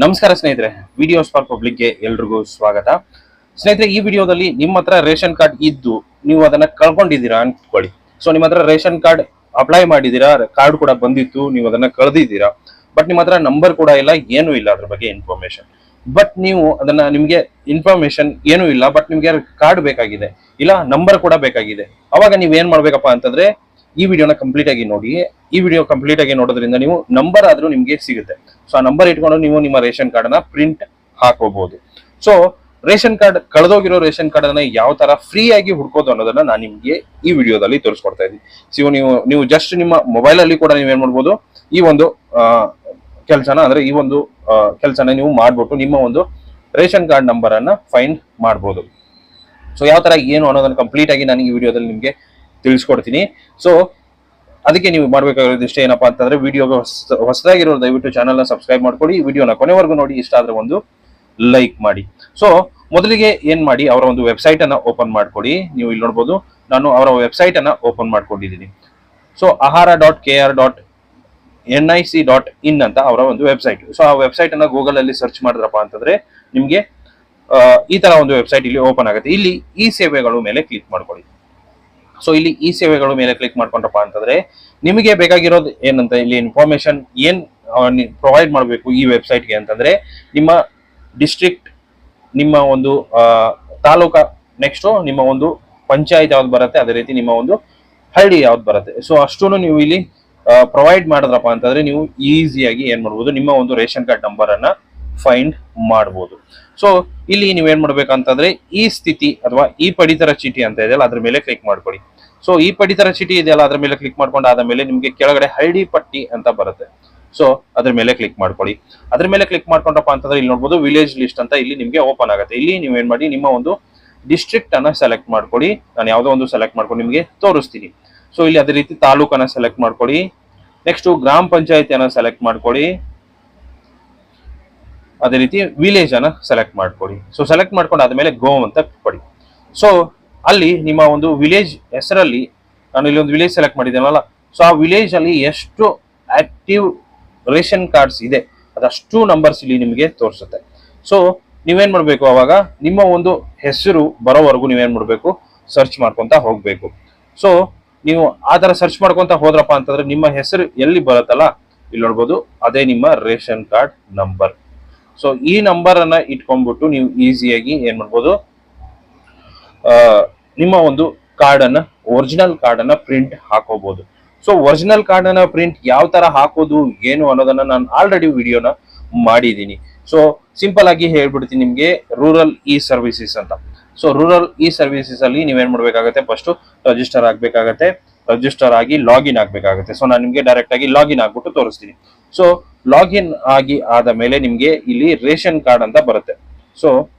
ನಮಸ್ಕಾರ ಸ್ನೇಹಿತರೆ, videos for ಪಬ್ಲಿಕ್ಗೆ ಎಲ್ರಿಗೂ ಸ್ವಾಗತ. ಸ್ನೇಹಿತರೆ, ಈ ವಿಡಿಯೋದಲ್ಲಿ ನಿಮ್ಮ ಹತ್ರ ರೇಷನ್ ಕಾರ್ಡ್ ಇದ್ದು ನೀವು ಅದನ್ನ ಕಳ್ಕೊಂಡಿದ್ದೀರಾ ಅನ್ಕೊಳ್ಳಿ. ಸೊ ನಿಮ್ಮ ಹತ್ರ ರೇಷನ್ ಕಾರ್ಡ್ ಅಪ್ಲೈ ಮಾಡಿದೀರಾ, ಕಾರ್ಡ್ ಕೂಡ ಬಂದಿತ್ತು, ನೀವು ಅದನ್ನ ಕಳೆದಿದ್ದೀರಾ. ಬಟ್ ನಿಮ್ಮ ಹತ್ರ ನಂಬರ್ ಕೂಡ ಇಲ್ಲ, ಏನೂ ಇಲ್ಲ ಅದ್ರ ಬಗ್ಗೆ ಇನ್ಫಾರ್ಮೇಶನ್. ಬಟ್ ನೀವು ಅದನ್ನ ನಿಮ್ಗೆ ಇನ್ಫಾರ್ಮೇಶನ್ ಏನೂ ಇಲ್ಲ, ಬಟ್ ನಿಮ್ಗೆ ಕಾರ್ಡ್ ಬೇಕಾಗಿದೆ, ಇಲ್ಲ ನಂಬರ್ ಕೂಡ ಬೇಕಾಗಿದೆ. ಅವಾಗ ನೀವ್ ಏನ್ ಮಾಡ್ಬೇಕಪ್ಪ ಅಂತಂದ್ರೆ ಈ ವಿಡಿಯೋನ ಕಂಪ್ಲೀಟ್ ಆಗಿ ನೋಡಿ. ಈ ವಿಡಿಯೋ ಕಂಪ್ಲೀಟ್ ಆಗಿ ನೋಡೋದ್ರಿಂದ ನೀವು ನಂಬರ್ ಆದ್ರೂ ನಿಮ್ಗೆ ಸಿಗುತ್ತೆ. ಸೊ ಆ ನಂಬರ್ ಇಟ್ಕೊಂಡು ನೀವು ನಿಮ್ಮ ರೇಷನ್ ಕಾರ್ಡ್ ಅನ್ನ ಪ್ರಿಂಟ್ ಹಾಕೋಬಹುದು. ಸೊ ರೇಷನ್ ಕಾರ್ಡ್ ಕಳೆದೋಗಿರೋ ರೇಷನ್ ಕಾರ್ಡ್ ಅನ್ನ ಯಾವ ತರ ಫ್ರೀ ಆಗಿ ಹುಡ್ಕೋದು ಅನ್ನೋದನ್ನ ನಾನು ನಿಮ್ಗೆ ಈ ವಿಡಿಯೋದಲ್ಲಿ ತೋರಿಸ್ಕೊಡ್ತಾ ಇದ್ದೀನಿ. ಸೊ ನೀವು ಜಸ್ಟ್ ನಿಮ್ಮ ಮೊಬೈಲ್ ಅಲ್ಲಿ ಕೂಡ ನೀವೇನ್ ಮಾಡ್ಬೋದು, ಈ ಒಂದು ಕೆಲಸನ ಅಂದ್ರೆ ಈ ಒಂದು ಕೆಲಸನ ನೀವು ಮಾಡ್ಬಿಟ್ಟು ನಿಮ್ಮ ಒಂದು ರೇಷನ್ ಕಾರ್ಡ್ ನಂಬರ್ ಅನ್ನ ಫೈಂಡ್ ಮಾಡ್ಬೋದು. ಸೊ ಯಾವ ತರ ಏನು ಅನ್ನೋದನ್ನ ಕಂಪ್ಲೀಟ್ ಆಗಿ ನಾನು ಈ ವಿಡಿಯೋದಲ್ಲಿ ನಿಮ್ಗೆ ತಿಳಿಸ್ಕೊಡ್ತೀನಿ. ಸೊ ಅದಕ್ಕೆ ನೀವು ಮಾಡ್ಬೇಕಾಗಿರೋದು ಇಷ್ಟ ಏನಪ್ಪಾ ಅಂತಂದ್ರೆ, ವಿಡಿಯೋಗೆ ಹೊಸದಾಗಿರೋ ದಯವಿಟ್ಟು ಚಾನಲ್ ನ ಸಬ್ಸ್ಕ್ರೈಬ್ ಮಾಡ್ಕೊಳ್ಳಿ, ವಿಡಿಯೋನ ಕೊನೆವರೆಗೂ ನೋಡಿ, ಇಷ್ಟ ಆದ್ರೆ ಒಂದು ಲೈಕ್ ಮಾಡಿ. ಸೊ ಮೊದಲಿಗೆ ಏನ್ ಮಾಡಿ, ಅವರ ಒಂದು ವೆಬ್ಸೈಟ್ ಅನ್ನ ಓಪನ್ ಮಾಡ್ಕೊಡಿ. ನೀವು ಇಲ್ಲಿ ನೋಡ್ಬೋದು, ನಾನು ಅವರ ವೆಬ್ಸೈಟ್ ಅನ್ನ ಓಪನ್ ಮಾಡ್ಕೊಂಡಿದ್ದೀನಿ. ಸೊ ahara.kr.nic.in ಅಂತ ಅವರ ಒಂದು ವೆಬ್ಸೈಟ್. ಸೊ ಆ ವೆಬ್ಸೈಟ್ ಅನ್ನ ಗೂಗಲ್ ಅಲ್ಲಿ ಸರ್ಚ್ ಮಾಡಿದ್ರಪ್ಪ ಅಂತಂದ್ರೆ ನಿಮ್ಗೆ ಈ ತರ ಒಂದು ವೆಬ್ಸೈಟ್ ಇಲ್ಲಿ ಓಪನ್ ಆಗುತ್ತೆ. ಇಲ್ಲಿ ಈ ಸೇವೆಗಳು ಮೇಲೆ ಕ್ಲಿಕ್ ಮಾಡ್ಕೊಳ್ಳಿ. ಸೊ ಇಲ್ಲಿ ಈ ಸೇವೆಗಳು ಮೇಲೆ ಕ್ಲಿಕ್ ಮಾಡ್ಕೊಂಡ್ರಪ್ಪ ಅಂತಂದ್ರೆ ನಿಮಗೆ ಬೇಕಾಗಿರೋದು ಏನಂತ, ಇಲ್ಲಿ ಇನ್ಫಾರ್ಮೇಶನ್ ಏನ್ ಪ್ರೊವೈಡ್ ಮಾಡಬೇಕು ಈ ವೆಬ್ಸೈಟ್ಗೆ ಅಂತಂದ್ರೆ, ನಿಮ್ಮ ಡಿಸ್ಟ್ರಿಕ್ಟ್, ನಿಮ್ಮ ಒಂದು ತಾಲೂಕಾ, ನೆಕ್ಸ್ಟ್ ನಿಮ್ಮ ಒಂದು ಪಂಚಾಯತ್ ಯಾವ್ದು ಬರುತ್ತೆ, ಅದೇ ರೀತಿ ನಿಮ್ಮ ಒಂದು ಹಳ್ಳಿ ಯಾವ್ದು ಬರುತ್ತೆ. ಸೊ ಅಷ್ಟೂ ನೀವು ಇಲ್ಲಿ ಪ್ರೊವೈಡ್ ಮಾಡಿದ್ರಪ್ಪ ಅಂತಂದ್ರೆ ನೀವು ಈಸಿಯಾಗಿ ಏನ್ ಮಾಡ್ಬೋದು, ನಿಮ್ಮ ಒಂದು ರೇಷನ್ ಕಾರ್ಡ್ ನಂಬರ್ ಅನ್ನ ಫೈಂಡ್ ಮಾಡ್ಬೋದು. ಸೊ ಇಲ್ಲಿ ನೀವೇನ್ ಮಾಡ್ಬೇಕಂತಂದ್ರೆ, ಈ ಸ್ಥಿತಿ ಅಥವಾ ಈ ಪಡಿತರ ಚೀಟಿ ಅಂತ ಇದೆಯಲ್ಲ ಅದ್ರ ಮೇಲೆ ಕ್ಲಿಕ್ ಮಾಡ್ಕೊಳ್ಳಿ. ಸೊ ಈ ಪಡಿತರ ಚೀಟಿ ಇದೆಯಲ್ಲ ಅದ್ರ ಮೇಲೆ ಕ್ಲಿಕ್ ಮಾಡ್ಕೊಂಡು ಆದ್ಮೇಲೆ ನಿಮ್ಗೆ ಕೆಳಗಡೆ ಹಳ್ಳಿ ಪಟ್ಟಿ ಅಂತ ಬರುತ್ತೆ. ಸೊ ಅದ್ರ ಮೇಲೆ ಕ್ಲಿಕ್ ಮಾಡ್ಕೊಳ್ಳಿ. ಅದ್ರ ಮೇಲೆ ಕ್ಲಿಕ್ ಮಾಡ್ಕೊಂಡಪ್ಪ ಅಂತಂದ್ರೆ ಇಲ್ಲಿ ನೋಡ್ಬೋದು ವಿಲೇಜ್ ಲಿಸ್ಟ್ ಅಂತ ಇಲ್ಲಿ ನಿಮ್ಗೆ ಓಪನ್ ಆಗುತ್ತೆ. ಇಲ್ಲಿ ನೀವೇನ್ ಮಾಡಿ, ನಿಮ್ಮ ಒಂದು ಡಿಸ್ಟ್ರಿಕ್ಟ್ ಅನ್ನ ಸೆಲೆಕ್ಟ್ ಮಾಡ್ಕೊಳ್ಳಿ. ನಾನು ಯಾವ್ದೋ ಒಂದು ಸೆಲೆಕ್ಟ್ ಮಾಡ್ಕೊಂಡು ನಿಮ್ಗೆ ತೋರಿಸ್ತೀನಿ. ಸೊ ಇಲ್ಲಿ ಅದೇ ರೀತಿ ತಾಲೂಕನ್ನ ಸೆಲೆಕ್ಟ್ ಮಾಡ್ಕೊಳ್ಳಿ. ನೆಕ್ಸ್ಟ್ ಗ್ರಾಮ ಪಂಚಾಯತಿಯನ್ನ ಸೆಲೆಕ್ಟ್ ಮಾಡ್ಕೊಳ್ಳಿ. ಅದೇ ರೀತಿ ವಿಲೇಜ್ ಅನ್ನ ಸೆಲೆಕ್ಟ್ ಮಾಡ್ಕೊಳ್ಳಿ. ಸೊ ಸೆಲೆಕ್ಟ್ ಮಾಡ್ಕೊಂಡು ಆದ್ಮೇಲೆ ಗೋ ಅಂತ ಕೊಡಿ. ಸೊ ಅಲ್ಲಿ ನಿಮ್ಮ ಒಂದು ವಿಲೇಜ್ ಹೆಸರಲ್ಲಿ, ನಾನು ಇಲ್ಲಿ ಒಂದು ವಿಲೇಜ್ ಸೆಲೆಕ್ಟ್ ಮಾಡಿದ್ದೇನಲ್ಲ, ಸೊ ಆ ವಿಲೇಜ್ ಅಲ್ಲಿ ಎಷ್ಟು ಆಕ್ಟಿವ್ ರೇಷನ್ ಕಾರ್ಡ್ಸ್ ಇದೆ ಅದಷ್ಟು ನಂಬರ್ಸ್ ಇಲ್ಲಿ ನಿಮಗೆ ತೋರಿಸುತ್ತೆ. ಸೊ ನೀವೇನ್ ಮಾಡ್ಬೇಕು, ಅವಾಗ ನಿಮ್ಮ ಒಂದು ಹೆಸರು ಬರೋವರೆಗೂ ನೀವೇನ್ ಮಾಡ್ಬೇಕು, ಸರ್ಚ್ ಮಾಡ್ಕೊಂತ ಹೋಗ್ಬೇಕು. ಸೊ ನೀವು ಆ ತರ ಸರ್ಚ್ ಮಾಡ್ಕೊಂತ ಹೋದ್ರಪ್ಪ ಅಂತಂದ್ರೆ ನಿಮ್ಮ ಹೆಸರು ಎಲ್ಲಿ ಬರುತ್ತಲ್ಲ ಇಲ್ಲಿ ನೋಡ್ಬೋದು, ಅದೇ ನಿಮ್ಮ ರೇಷನ್ ಕಾರ್ಡ್ ನಂಬರ್. ಸೊ ಈ ನಂಬರ್ ಅನ್ನ ಇಟ್ಕೊಂಡ್ಬಿಟ್ಟು ನೀವು ಈಸಿಯಾಗಿ ಏನ್ ಮಾಡ್ಬೋದು, ನಿಮ್ಮ ಒಂದು ಕಾರ್ಡ್ ಅನ್ನ, ಒರಿಜಿನಲ್ ಕಾರ್ಡ್ ಅನ್ನ ಪ್ರಿಂಟ್ ಹಾಕೋಬಹುದು. ಸೊ ಒರಿಜಿನಲ್ ಕಾರ್ಡ್ ಅನ್ನ ಪ್ರಿಂಟ್ ಯಾವ ತರ ಹಾಕೋದು ಏನು ಅನ್ನೋದನ್ನ ನಾನು ಆಲ್ರೆಡಿ ವಿಡಿಯೋನ ಮಾಡಿದ್ದೀನಿ. ಸೊ ಸಿಂಪಲ್ ಆಗಿ ಹೇಳ್ಬಿಡ್ತೀನಿ ನಿಮ್ಗೆ, ರೂರಲ್ ಇ ಸರ್ವಿಸಸ್ ಅಂತ. ಸೊ ರೂರಲ್ ಇ ಸರ್ವಿಸಸ್ ಅಲ್ಲಿ ನೀವೇನ್ ಮಾಡ್ಬೇಕಾಗತ್ತೆ, ಫಸ್ಟ್ ರಿಜಿಸ್ಟರ್ ಆಗ್ಬೇಕಾಗತ್ತೆ. ರಿಜಿಸ್ಟರ್ ಆಗಿ ಲಾಗಿನ್ ಆಗ್ಬೇಕಾಗುತ್ತೆ. ಸೊ ನಾನು ನಿಮ್ಗೆ ಡೈರೆಕ್ಟ್ ಆಗಿ ಲಾಗಿನ್ ಆಗ್ಬಿಟ್ಟು ತೋರಿಸ್ತೀನಿ. ಸೊ ಲಾಗಿನ್ ಆಗಿ ಆದ ಮೇಲೆ ನಿಮ್ಗೆ ಇಲ್ಲಿ ರೇಷನ್ ಕಾರ್ಡ್ ಅಂತ ಬರುತ್ತೆ. ಸೊ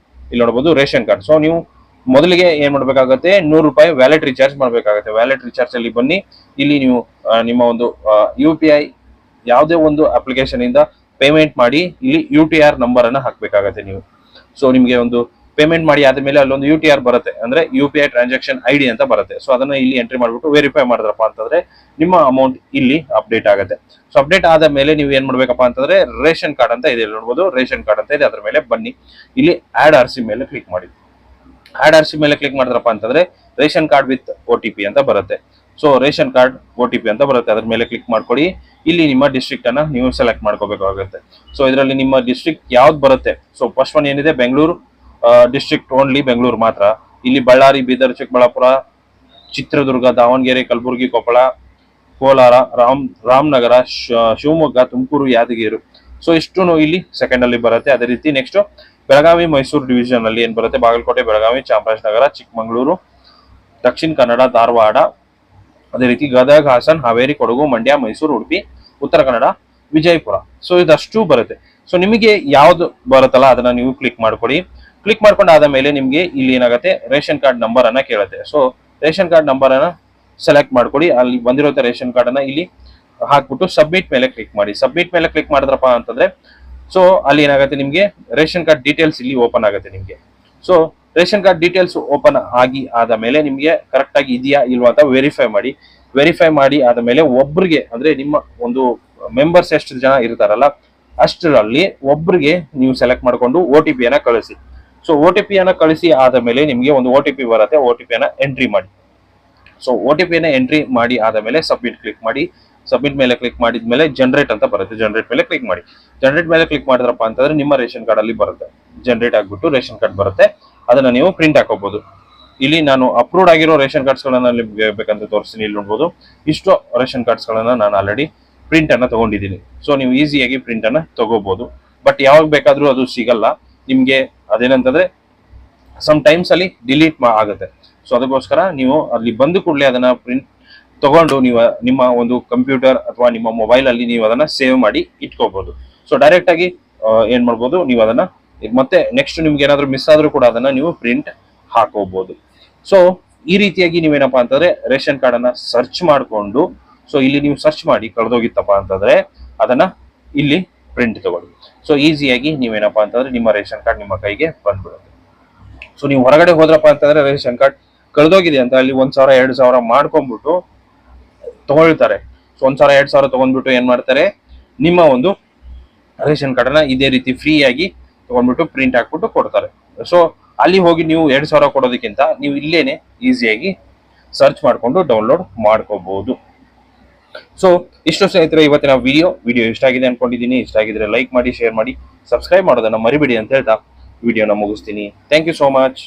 ಇಲ್ಲಿ ನೋಡಬಹುದು ರೇಷನ್ ಕಾರ್ಡ್. ಸೊ ನೀವು ಮೊದಲಿಗೆ ಏನ್ ಮಾಡ್ಬೇಕಾಗತ್ತೆ, ₹100 ವ್ಯಾಲೆಟ್ ರಿಚಾರ್ಜ್ ಮಾಡ್ಬೇಕಾಗತ್ತೆ. ವ್ಯಾಲೆಟ್ ರಿಚಾರ್ಜ್ ಅಲ್ಲಿ ಬನ್ನಿ, ಇಲ್ಲಿ ನೀವು ನಿಮ್ಮ ಒಂದು UPI ಯಾವುದೇ ಒಂದು ಅಪ್ಲಿಕೇಶನ್ ಇಂದ ಪೇಮೆಂಟ್ ಮಾಡಿ ಇಲ್ಲಿ UTR ನಂಬರ್ ಅನ್ನ ಹಾಕ್ಬೇಕಾಗತ್ತೆ ನೀವು. ಸೊ ನಿಮ್ಗೆ ಒಂದು ಪೇಮೆಂಟ್ ಮಾಡಿ ಆದ್ಮೇಲೆ ಅಲ್ಲೊಂದು UTR ಬರುತ್ತೆ, ಅಂದ್ರೆ UPI ಟ್ರಾನ್ಸಾಕ್ಷನ್ ID ಅಂತ ಬರುತ್ತೆ. ಸೊ ಅದನ್ನ ಇಲ್ಲಿ ಎಂಟ್ರಿ ಮಾಡ್ಬಿಟ್ಟು ವೆರಿಫೈ ಮಾಡಿದ್ರಪ್ಪ ಅಂತಂದ್ರೆ ನಿಮ್ಮ ಅಮೌಂಟ್ ಇಲ್ಲಿ ಅಪ್ಡೇಟ್ ಆಗುತ್ತೆ. ಸೊ ಅಪ್ಡೇಟ್ ಆದ ಮೇಲೆ ನೀವು ಏನ್ ಮಾಡ್ಬೇಕಪ್ಪ ಅಂತಂದ್ರೆ, ರೇಷನ್ ಕಾರ್ಡ್ ಅಂತ ಇದೆ ನೋಡ್ಬೋದು, ರೇಷನ್ ಕಾರ್ಡ್ ಅಂತ ಇದೆ, ಅದ್ರ ಮೇಲೆ ಬನ್ನಿ. ಇಲ್ಲಿ ಆಡ್ RC ಮೇಲೆ ಕ್ಲಿಕ್ ಮಾಡಿ. ಆಡ್ RC ಮೇಲೆ ಕ್ಲಿಕ್ ಮಾಡಿದ್ರಪ್ಪ ಅಂತಂದ್ರೆ ರೇಷನ್ ಕಾರ್ಡ್ ವಿತ್ OTP ಅಂತ ಬರುತ್ತೆ. ಸೊ ರೇಷನ್ ಕಾರ್ಡ್ OTP ಅಂತ ಬರುತ್ತೆ, ಅದ್ರ ಮೇಲೆ ಕ್ಲಿಕ್ ಮಾಡ್ಕೊಡಿ. ಇಲ್ಲಿ ನಿಮ್ಮ ಡಿಸ್ಟ್ರಿಕ್ಟ್ ಅನ್ನ ನೀವು ಸೆಲೆಕ್ಟ್ ಮಾಡ್ಕೋಬೇಕಾಗುತ್ತೆ. ಸೊ ಇದರಲ್ಲಿ ನಿಮ್ಮ ಡಿಸ್ಟ್ರಿಕ್ಟ್ ಯಾವ್ದು ಬರುತ್ತೆ, ಸೊ ಫಸ್ಟ್ ಒನ್ ಏನಿದೆ ಬೆಂಗಳೂರು ಡಿಸ್ಟ್ರಿಕ್ಟ್, ಓನ್ಲಿ ಬೆಂಗಳೂರು ಮಾತ್ರ. ಇಲ್ಲಿ ಬಳ್ಳಾರಿ, ಬೀದರ್, ಚಿಕ್ಕಬಳ್ಳಾಪುರ, ಚಿತ್ರದುರ್ಗ, ದಾವಣಗೆರೆ, ಕಲಬುರಗಿ, ಕೊಪ್ಪಳ, ಕೋಲಾರ, ರಾಮನಗರ, ಶಿವಮೊಗ್ಗ, ತುಮಕೂರು, ಯಾದಗಿರಿ. ಸೊ ಇಷ್ಟು ಇಲ್ಲಿ ಸೆಕೆಂಡ್ ಅಲ್ಲಿ ಬರುತ್ತೆ. ಅದೇ ರೀತಿ ನೆಕ್ಸ್ಟ್ ಬೆಳಗಾವಿ, ಮೈಸೂರು ಡಿವಿಷನ್ ಅಲ್ಲಿ ಏನ್ ಬರುತ್ತೆ, ಬಾಗಲಕೋಟೆ, ಬೆಳಗಾವಿ, ಚಾಮರಾಜನಗರ, ಚಿಕ್ಕಮಗಳೂರು, ದಕ್ಷಿಣ ಕನ್ನಡ, ಧಾರವಾಡ, ಅದೇ ರೀತಿ ಗದಗ, ಹಾಸನ್, ಹಾವೇರಿ, ಕೊಡಗು, ಮಂಡ್ಯ, ಮೈಸೂರು, ಉಡುಪಿ, ಉತ್ತರ ಕನ್ನಡ, ವಿಜಯಪುರ. ಸೊ ಇದಷ್ಟು ಬರುತ್ತೆ. ಸೊ ನಿಮಗೆ ಯಾವ್ದು ಬರುತ್ತಲ್ಲ ಅದನ್ನ ನೀವು ಕ್ಲಿಕ್ ಮಾಡ್ಕೊಡಿ. ಕ್ಲಿಕ್ ಮಾಡ್ಕೊಂಡು ಆದ ಮೇಲೆ ನಿಮ್ಗೆ ಇಲ್ಲಿ ಏನಾಗುತ್ತೆ, ರೇಷನ್ ಕಾರ್ಡ್ ನಂಬರ್ ಅನ್ನ ಕೇಳುತ್ತೆ. ಸೊ ರೇಷನ್ ಕಾರ್ಡ್ ನಂಬರ್ ಅನ್ನ ಸೆಲೆಕ್ಟ್ ಮಾಡ್ಕೊಡಿ. ಅಲ್ಲಿ ಬಂದಿರೋ ರೇಷನ್ ಕಾರ್ಡ್ ಅನ್ನ ಇಲ್ಲಿ ಹಾಕ್ಬಿಟ್ಟು ಸಬ್ಮಿಟ್ ಮೇಲೆ ಕ್ಲಿಕ್ ಮಾಡಿ. ಸಬ್ಮಿಟ್ ಮೇಲೆ ಕ್ಲಿಕ್ ಮಾಡಿದ್ರಪ್ಪ ಅಂತಂದ್ರೆ ಸೊ ಅಲ್ಲಿ ಏನಾಗುತ್ತೆ, ನಿಮ್ಗೆ ರೇಷನ್ ಕಾರ್ಡ್ ಡೀಟೇಲ್ಸ್ ಇಲ್ಲಿ ಓಪನ್ ಆಗುತ್ತೆ ನಿಮ್ಗೆ. So ration card details open ಆಗಿ ಆದ ಮೇಲೆ ನಿಮ್ಗೆ ಕರೆಕ್ಟ್ ಆಗಿ ಇದೆಯಾ ಇಲ್ವಾ ಅಂತ ವೆರಿಫೈ ಮಾಡಿ. ವೆರಿಫೈ ಮಾಡಿ ಆದ ಮೇಲೆ ಒಬ್ರಿಗೆ, ಅಂದ್ರೆ ನಿಮ್ಮ ಒಂದು ಮೆಂಬರ್ಸ್ ಎಷ್ಟು ಜನ ಇರ್ತಾರಲ್ಲ ಅಷ್ಟರಲ್ಲಿ ಒಬ್ರಿಗೆ ನೀವು ಸೆಲೆಕ್ಟ್ ಮಾಡ್ಕೊಂಡು OTP ಅನ್ನ ಕಳಿಸಿ. ಸೊ OTP ಅನ್ನ ಕಳಿಸಿ ಆದ ಮೇಲೆ ನಿಮಗೆ ಒಂದು OTP ಬರುತ್ತೆ, OTP ಅನ್ನ ಎಂಟ್ರಿ ಮಾಡಿ. ಸೊ OTP ಅನ್ನ ಎಂಟ್ರಿ ಮಾಡಿ ಆದ ಮೇಲೆ ಸಬ್ಮಿಟ್ ಕ್ಲಿಕ್ ಮಾಡಿ. ಸಬ್ಮಿಟ್ ಮೇಲೆ ಕ್ಲಿಕ್ ಮಾಡಿದ್ಮೇಲೆ ಜನರೇಟ್ ಅಂತ ಬರುತ್ತೆ, ಜನರೇಟ್ ಮೇಲೆ ಕ್ಲಿಕ್ ಮಾಡಿ. ಜನರೇಟ್ ಮೇಲೆ ಕ್ಲಿಕ್ ಮಾಡಿದ್ರಪ್ಪ ಅಂತಂದ್ರೆ ನಿಮ್ಮ ರೇಷನ್ ಕಾರ್ಡ್ ಅಲ್ಲಿ ಬರುತ್ತೆ, ಜನರೇಟ್ ಆಗ್ಬಿಟ್ಟು ರೇಷನ್ ಕಾರ್ಡ್ ಬರುತ್ತೆ. ಅದನ್ನ ನೀವು ಪ್ರಿಂಟ್ ಹಾಕೋಬಹುದು. ಇಲ್ಲಿ ನಾನು ಅಪ್ರೂವ್ಡ್ ಆಗಿರೋ ರೇಷನ್ ಕಾರ್ಡ್ಸ್ ಗಳನ್ನ ಬೇಕಂತ ತೋರಿಸ್ತೀನಿ. ಇಲ್ಲಿ ನೋಡ್ಬೋದು ಇಷ್ಟು ರೇಷನ್ ಕಾರ್ಡ್ಸ್ ಗಳನ್ನ ನಾನು ಆಲ್ರೆಡಿ ಪ್ರಿಂಟ್ ಅನ್ನ ತಗೊಂಡಿದ್ದೀನಿ. ಸೊ ನೀವು ಈಸಿಯಾಗಿ ಪ್ರಿಂಟ್ ಅನ್ನ ತಗೋಬಹುದು. ಬಟ್ ಯಾವಾಗ ಬೇಕಾದ್ರೂ ಅದು ಸಿಗಲ್ಲ ನಿಮ್ಗೆ. ಅದೇನಂತಂದ್ರೆ ಸಮ್ ಟೈಮ್ಸ್ ಅಲ್ಲಿ ಡಿಲೀಟ್ ಆಗುತ್ತೆ. ಸೊ ಅದಕ್ಕೋಸ್ಕರ ನೀವು ಅಲ್ಲಿ ಬಂದು ಕೂಡಲೇ ಅದನ್ನ ಪ್ರಿಂಟ್ ತಗೊಂಡು ನೀವು ನಿಮ್ಮ ಒಂದು ಕಂಪ್ಯೂಟರ್ ಅಥವಾ ನಿಮ್ಮ ಮೊಬೈಲ್ ಅಲ್ಲಿ ನೀವು ಅದನ್ನ ಸೇವ್ ಮಾಡಿ ಇಟ್ಕೋಬಹುದು. ಸೊ ಡೈರೆಕ್ಟ್ ಆಗಿ ಏನ್ ಮಾಡ್ಬೋದು, ನೀವು ಅದನ್ನ ಮತ್ತೆ ನೆಕ್ಸ್ಟ್ ನಿಮ್ಗೆ ಏನಾದ್ರು ಮಿಸ್ ಆದ್ರೂ ಕೂಡ ಅದನ್ನ ನೀವು ಪ್ರಿಂಟ್ ಹಾಕೋಬಹುದು. ಸೊ ಈ ರೀತಿಯಾಗಿ ನೀವೇನಪ್ಪಾ ಅಂತಂದ್ರೆ ರೇಷನ್ ಕಾರ್ಡ್ ಅನ್ನ ಸರ್ಚ್ ಮಾಡ್ಕೊಂಡು, ಸೊ ಇಲ್ಲಿ ನೀವು ಸರ್ಚ್ ಮಾಡಿ ಕಳೆದೋಗಿತ್ತಪ್ಪ ಅಂತಂದ್ರೆ ಅದನ್ನ ಇಲ್ಲಿ ಪ್ರಿಂಟ್ ತಗೊಳ್ಳಿ. ಸೊ ಈಸಿಯಾಗಿ ನೀವೇನಪ್ಪಾ ಅಂತಂದ್ರೆ ನಿಮ್ಮ ರೇಷನ್ ಕಾರ್ಡ್ ನಿಮ್ಮ ಕೈಗೆ ಬಂದ್ಬಿಡುತ್ತೆ. ಸೊ ನೀವು ಹೊರಗಡೆ ಹೋದ್ರಪ್ಪ ಅಂತಂದ್ರೆ ರೇಷನ್ ಕಾರ್ಡ್ ಕಳೆದೋಗಿದೆ ಅಂತ ಅಲ್ಲಿ 1,000 2,000 ಮಾಡ್ಕೊಂಡ್ಬಿಟ್ಟು ತಗೊಳ್ತಾರೆ. ಸೊ 1,000 2,000 ತಗೊಂಡ್ಬಿಟ್ಟು ಏನ್ ಮಾಡ್ತಾರೆ, ನಿಮ್ಮ ಒಂದು ರೇಷನ್ ಕಾರ್ಡ್ ಅನ್ನ ಇದೇ ರೀತಿ ಫ್ರೀ ಆಗಿ ತಗೊಂಡ್ಬಿಟ್ಟು ಪ್ರಿಂಟ್ ಹಾಕ್ಬಿಟ್ಟು ಕೊಡ್ತಾರೆ. ಸೊ ಅಲ್ಲಿ ಹೋಗಿ ನೀವು 2,000 ಕೊಡೋದಕ್ಕಿಂತ ನೀವು ಇಲ್ಲೇನೆ ಈಸಿಯಾಗಿ ಸರ್ಚ್ ಮಾಡ್ಕೊಂಡು ಡೌನ್ಲೋಡ್ ಮಾಡ್ಕೋಬಹುದು. ಸೊ ಇಷ್ಟು ಸ್ನೇಹಿತರೆ ಇವತ್ತಿನ ವಿಡಿಯೋ ಇಷ್ಟ ಆಗಿದೆ ಅನ್ಕೊಂಡಿದ್ದೀನಿ. ಇಷ್ಟ ಆಗಿದ್ರೆ ಲೈಕ್ ಮಾಡಿ, ಶೇರ್ ಮಾಡಿ, ಸಬ್ಸ್ಕ್ರೈಬ್ ಮಾಡೋದನ್ನ ಮರಿಬೇಡಿ ಅಂತ ಹೇಳ್ತಾ ವಿಡಿಯೋನ ಮುಗಿಸ್ತೀನಿ. Thank you so much.